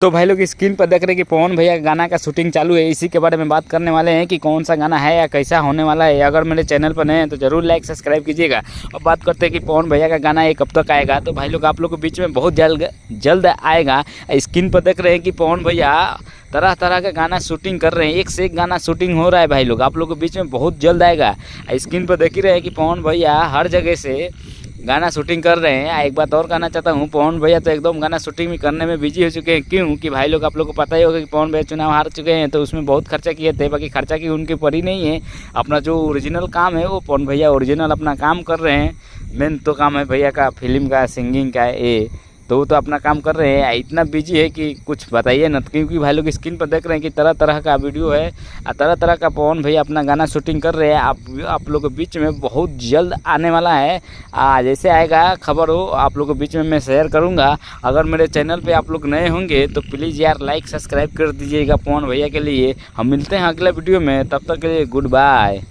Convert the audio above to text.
तो भाई लोग स्क्रीन पर देख रहे हैं कि पवन भैया का गाना का शूटिंग चालू है। इसी के बारे में बात करने वाले हैं कि कौन सा गाना है या कैसा होने वाला है। अगर मेरे चैनल पर नए हैं तो जरूर लाइक सब्सक्राइब कीजिएगा। और बात करते हैं कि पवन भैया का गाना ये कब तक आएगा। तो भाई लोग आप लोग के बीच में बहुत जल्द आएगा। स्क्रीन पर देख रहे हैं कि पवन भैया तरह तरह का गाना शूटिंग कर रहे हैं, एक से एक गाना शूटिंग हो रहा है। भाई लोग आप लोग के बीच में बहुत जल्द आएगा। स्क्रीन पर देख ही रहे हैं कि पवन भैया हर जगह से गाना शूटिंग कर रहे हैं। एक बात और कहना चाहता हूँ, पवन भैया तो एकदम गाना शूटिंग भी करने में बिजी हो चुके हैं। क्यों कि भाई लोग आप लोग को पता ही होगा कि पवन भैया चुनाव हार चुके हैं, तो उसमें बहुत खर्चा किए थे। बाकी खर्चा की उनकी पड़ी नहीं है। अपना जो ओरिजिनल काम है वो पवन भैया ओरिजिनल अपना काम कर रहे हैं। मेन तो काम है भैया का फिल्म का, सिंगिंग का, ये तो वो तो अपना काम कर रहे हैं। इतना बिजी है कि कुछ बताइए न, क्योंकि भाई लोग स्क्रीन पर देख रहे हैं कि तरह तरह का वीडियो है और तरह तरह का पवन भैया अपना गाना शूटिंग कर रहे हैं। आप लोग के बीच में बहुत जल्द आने वाला है। जैसे आएगा खबर हो आप लोग के बीच में मैं शेयर करूंगा। अगर मेरे चैनल पे आप लोग नए होंगे तो प्लीज़ यार लाइक सब्सक्राइब कर दीजिएगा पवन भैया के लिए। हम मिलते हैं अगले वीडियो में, तब तक के लिए गुड बाय।